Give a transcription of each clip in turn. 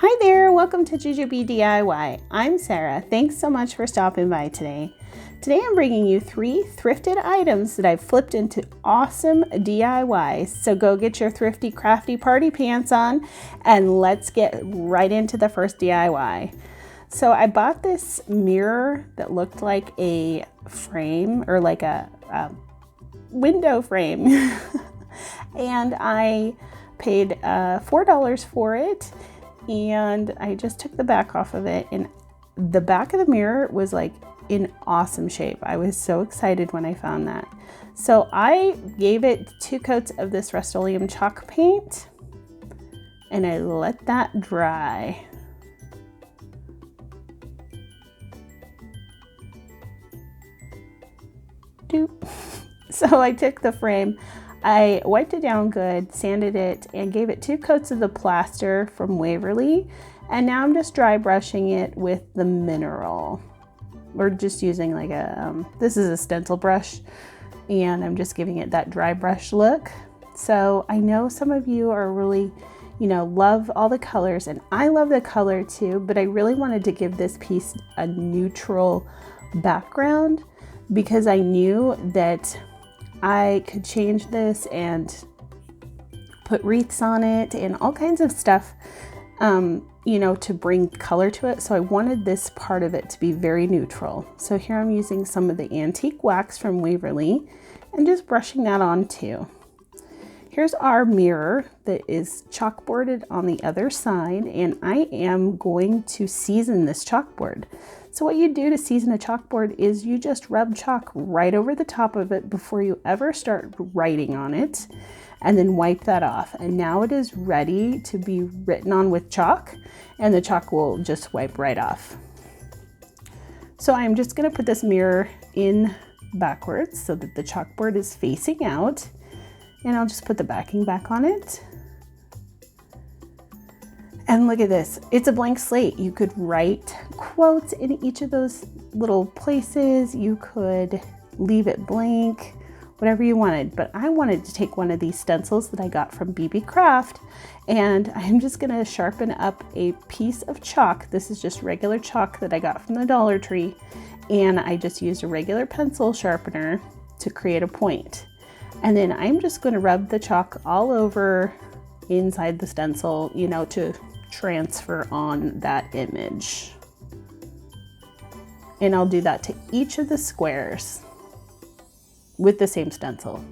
Hi there, welcome to Jujubee DIY. I'm Sarah. Thanks so much for stopping by today. Today I'm bringing you 3 thrifted items that I've flipped into awesome DIYs. So go get your thrifty crafty party pants on and let's get right into the first DIY. So I bought this mirror that looked like a frame or like a window frame and I paid $4 for it. And I just took the back off of it, and the back of the mirror was like in awesome shape. I was so excited when I found that. So I gave it 2 coats of this Rust-oleum chalk paint and I let that dry. So I took the frame, I wiped it down good, sanded it, and gave it 2 coats of the plaster from Waverly. And now I'm just dry brushing it with the mineral. We're just using like this is a stencil brush, and I'm just giving it that dry brush look. So I know some of you are really, love all the colors, and I love the color too, but I really wanted to give this piece a neutral background because I knew that I could change this and put wreaths on it and all kinds of stuff, to bring color to it. So I wanted this part of it to be very neutral. So here I'm using some of the antique wax from Waverly and just brushing that on too. Here's our mirror that is chalkboarded on the other side, and I am going to season this chalkboard. So what you do to season a chalkboard is you just rub chalk right over the top of it before you ever start writing on it, and then wipe that off. And now it is ready to be written on with chalk, and the chalk will just wipe right off. So I'm just going to put this mirror in backwards so that the chalkboard is facing out, and I'll just put the backing back on it. And look at this, it's a blank slate. You could write quotes in each of those little places. You could leave it blank, whatever you wanted. But I wanted to take one of these stencils that I got from BeeBee Craft, and I'm just gonna sharpen up a piece of chalk. This is just regular chalk that I got from the Dollar Tree. And I just used a regular pencil sharpener to create a point. And then I'm just gonna rub the chalk all over inside the stencil, to transfer on that image. And I'll do that to each of the squares with the same stencil.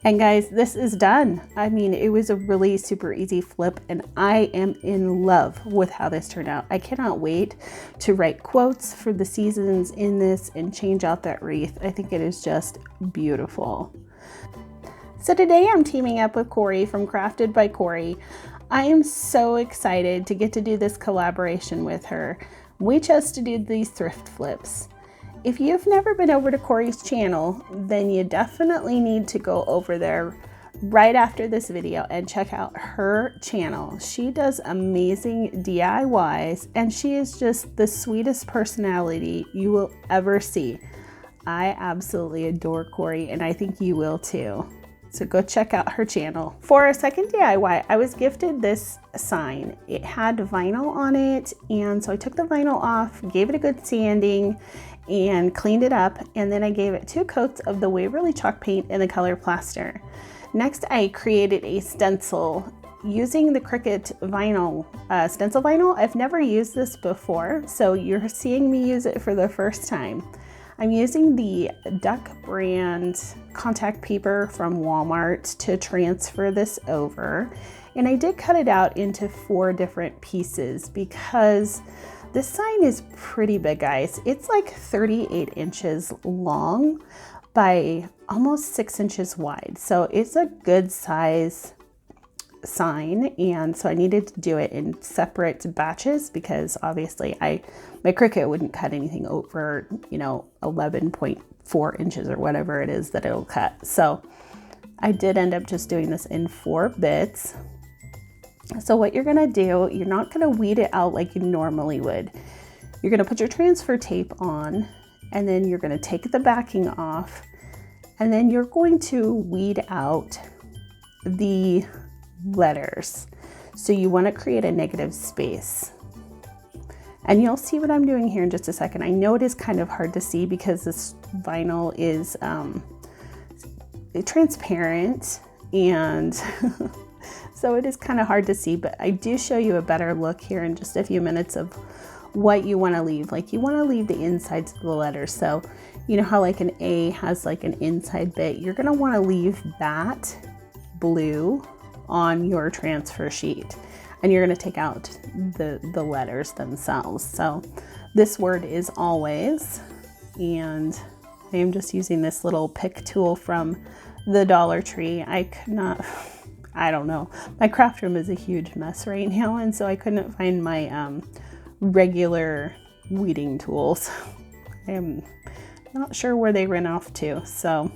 And guys, this is done. I mean, it was a really super easy flip, and I am in love with how this turned out. I cannot wait to write quotes for the seasons in this and change out that wreath. I think it is just beautiful. So today I'm teaming up with Corie from Crafted by Corie. I am so excited to get to do this collaboration with her. We chose to do these thrift flips. If you've never been over to Corie's channel, then you definitely need to go over there right after this video and check out her channel. She does amazing DIYs, and she is just the sweetest personality you will ever see. I absolutely adore Corie, and I think you will too. So go check out her channel. For a second DIY, I was gifted this sign. It had vinyl on it, and so I took the vinyl off, gave it a good sanding, and cleaned it up, and then I gave it 2 coats of the Waverly Chalk paint in the color Plaster. Next, I created a stencil using the Cricut vinyl, stencil vinyl. I've never used this before, so you're seeing me use it for the first time. I'm using the Duck brand contact paper from Walmart to transfer this over, and I did cut it out into 4 different pieces because this sign is pretty big, guys. It's like 38 inches long by almost 6 inches wide. So it's a good size sign. And so I needed to do it in separate batches because obviously my Cricut wouldn't cut anything over, 11.4 inches or whatever it is that it'll cut. So I did end up just doing this in 4 bits. So what you're gonna do, you're not gonna weed it out like you normally would. You're gonna put your transfer tape on and then you're going to take the backing off, and then you're going to weed out the letters. So you want to create a negative space. And you'll see what I'm doing here in just a second. I know it is kind of hard to see because this vinyl is transparent, and so it is kind of hard to see, but I do show you a better look here in just a few minutes of what you want to leave. Like, you want to leave the insides of the letters. So you know how like an A has like an inside bit, you're going to want to leave that blue on your transfer sheet, and you're going to take out the letters themselves. So this word is always, and I am just using this little pick tool from the Dollar Tree. I don't know. My craft room is a huge mess right now, and so I couldn't find my regular weeding tools. I am not sure where they ran off to, so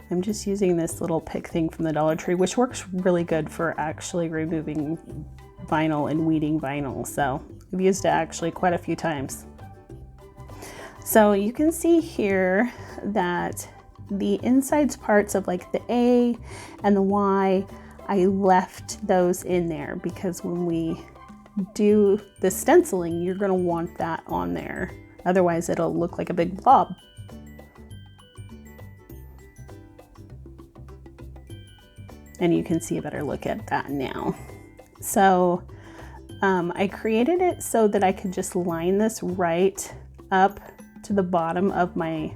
I'm just using this little pick thing from the Dollar Tree, which works really good for actually removing vinyl and weeding vinyl. So I've used it actually quite a few times. So you can see here that the insides parts of like the A and the Y, I left those in there because when we do the stenciling, you're going to want that on there. Otherwise it'll look like a big blob. And you can see a better look at that now. So I created it so that I could just line this right up to the bottom of my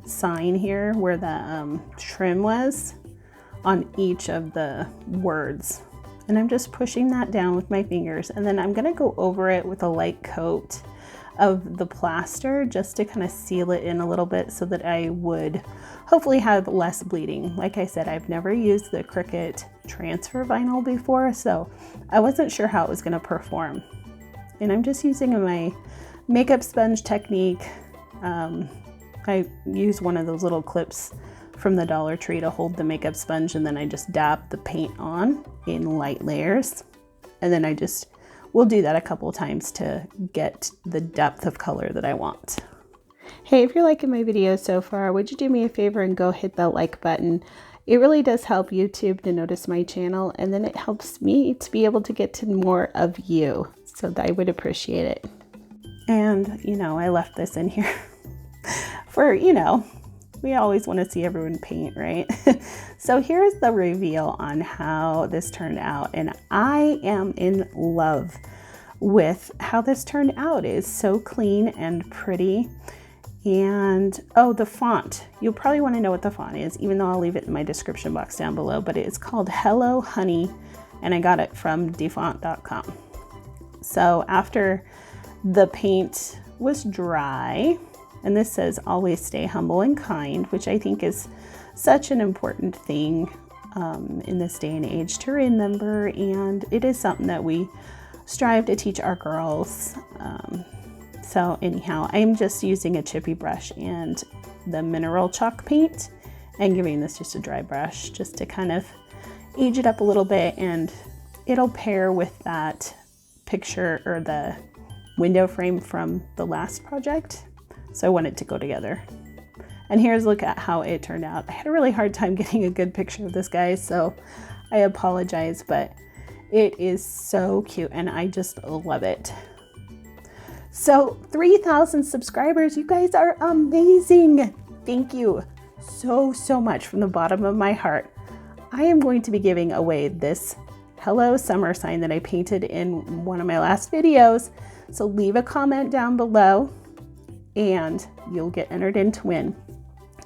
sign here where the trim was on each of the words. And I'm just pushing that down with my fingers, and then I'm gonna go over it with a light coat of the plaster just to kind of seal it in a little bit so that I would hopefully have less bleeding. Like I said, I've never used the Cricut transfer vinyl before, so I wasn't sure how it was going to perform. And I'm just using my makeup sponge technique. I use one of those little clips from the Dollar Tree to hold the makeup sponge, and then I just dab the paint on in light layers, and then we'll do that a couple of times to get the depth of color that I want. Hey, if you're liking my video so far, would you do me a favor and go hit the like button? It really does help YouTube to notice my channel, and then it helps me to be able to get to more of you. So I would appreciate it. And, you know, I left this in here for, you know, we always want to see everyone paint, right? So here's the reveal on how this turned out. And I am in love with how this turned out. It's so clean and pretty. And oh, the font. You'll probably want to know what the font is, even though I'll leave it in my description box down below. But it's called Hello Honey, and I got it from defont.com. So after the paint was dry, and this says always stay humble and kind, which I think is such an important thing in this day and age to remember, and it is something that we strive to teach our girls. So anyhow, I'm just using a chippy brush and the mineral chalk paint and giving this just a dry brush just to kind of age it up a little bit, and it'll pair with that picture or the window frame from the last project. So I want it to go together. And here's a look at how it turned out. I had a really hard time getting a good picture of this guy, so I apologize, but it is so cute and I just love it. So 3,000 subscribers, you guys are amazing. Thank you so much from the bottom of my heart. I am going to be giving away this Hello Summer sign that I painted in one of my last videos. So leave a comment down below and you'll get entered in to win.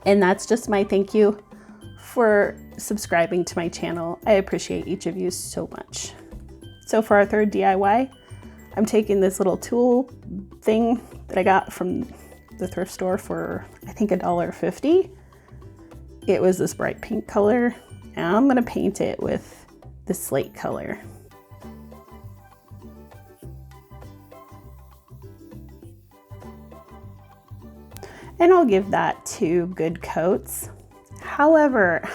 And that's just my thank you for subscribing to my channel. I appreciate each of you so much. So for our third DIY, I'm taking this little tool thing that I got from the thrift store for, I think, $1.50. It was this bright pink color, and I'm gonna paint it with the slate color. And I'll give that 2 good coats. However,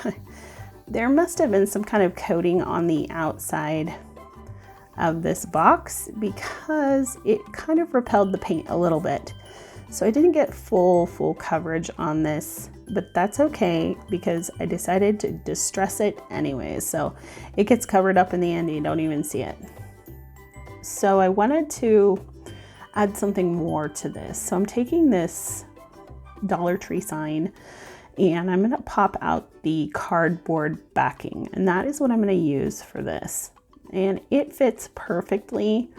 there must have been some kind of coating on the outside of this box because it kind of repelled the paint a little bit. So I didn't get full coverage on this, but that's okay because I decided to distress it anyways. So it gets covered up in the end and you don't even see it. So I wanted to add something more to this. So I'm taking this Dollar Tree sign and I'm going to pop out the cardboard backing, and that is what I'm going to use for this. And it fits perfectly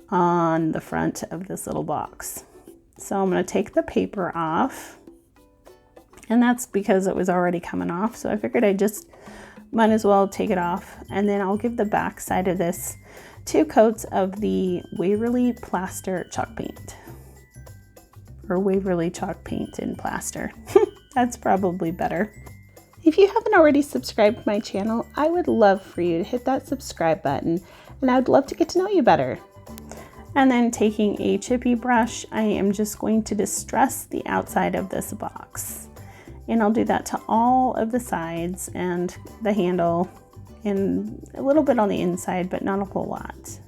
on the front of this little box. So I'm going to take the paper off, and that's because it was already coming off. So I figured I just might as well take it off, and then I'll give the back side of this 2 coats of the Waverly Plaster chalk paint, or Waverly Chalk paint in plaster. That's probably better. If you haven't already subscribed to my channel, I would love for you to hit that subscribe button, and I would love to get to know you better. And then taking a chippy brush, I am just going to distress the outside of this box. And I'll do that to all of the sides and the handle and a little bit on the inside, but not a whole lot.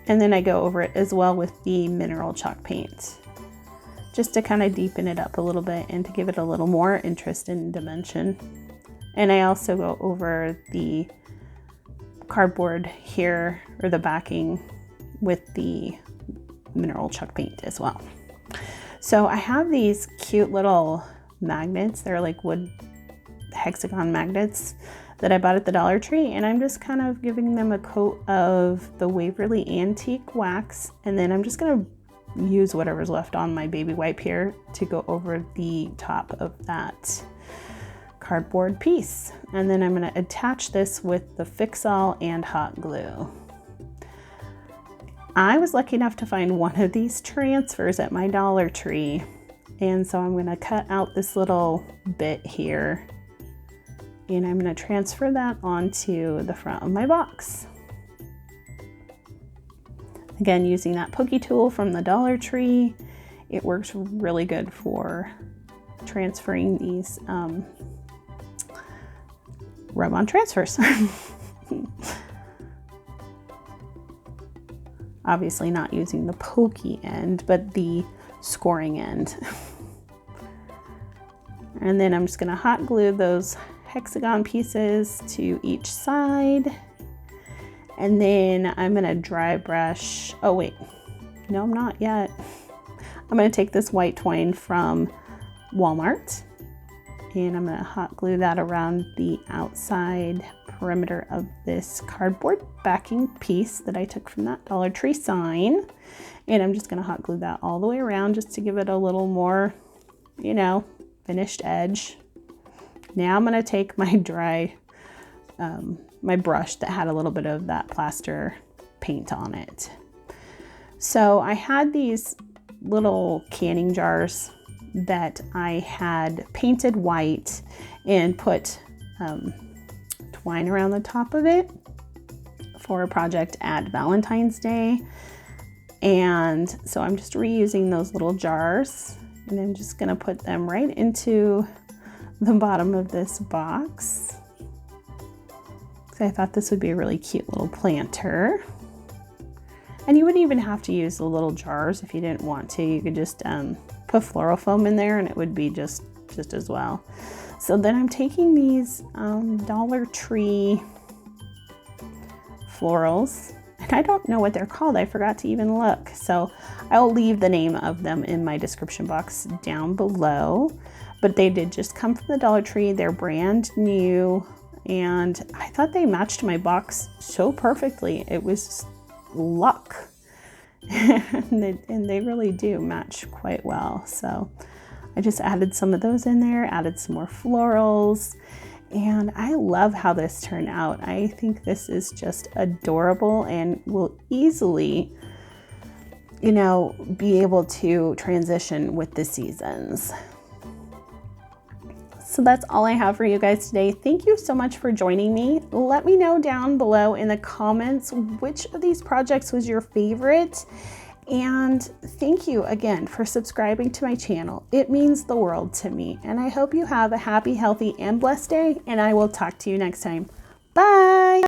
And then I go over it as well with the mineral chalk paint, just to kind of deepen it up a little bit and to give it a little more interest and dimension. And I also go over the cardboard here, or the backing, with the mineral chalk paint as well. So I have these cute little magnets. They're like wood hexagon magnets that I bought at the Dollar Tree, and I'm just kind of giving them a coat of the Waverly Antique Wax, and then I'm just gonna use whatever's left on my baby wipe here to go over the top of that cardboard piece. And then I'm gonna attach this with the Fix-All and hot glue. I was lucky enough to find one of these transfers at my Dollar Tree, and so I'm gonna cut out this little bit here, and I'm going to transfer that onto the front of my box. Again, using that pokey tool from the Dollar Tree, it works really good for transferring these rub-on transfers. Obviously not using the pokey end, but the scoring end. And then I'm just going to hot glue those hexagon pieces to each side, and then I'm gonna dry brush. Oh wait, no, I'm not yet. I'm gonna take this white twine from Walmart, and I'm gonna hot glue that around the outside perimeter of this cardboard backing piece that I took from that Dollar Tree sign, and I'm just gonna hot glue that all the way around just to give it a little more, you know, finished edge. Now I'm going to take my my brush that had a little bit of that plaster paint on it. So I had these little canning jars that I had painted white and put twine around the top of it for a project at Valentine's Day. And so I'm just reusing those little jars, and I'm just going to put them right into the bottom of this box. So I thought this would be a really cute little planter. And you wouldn't even have to use the little jars if you didn't want to. You could just put floral foam in there and it would be just as well. So then I'm taking these Dollar Tree florals, and I don't know what they're called. I forgot to even look. So I'll leave the name of them in my description box down below. But they did just come from the Dollar Tree. They're brand new, and I thought they matched my box so perfectly. It was luck. and they really do match quite well. So I just added some of those in there, added some more florals, and I love how this turned out. I think this is just adorable and will easily, you know, be able to transition with the seasons. So that's all I have for you guys today. Thank you so much for joining me. Let me know down below in the comments which of these projects was your favorite, And thank you again for subscribing to my channel. It means the world to me. And I hope you have a happy, healthy, and blessed day. And I will talk to you next time. Bye.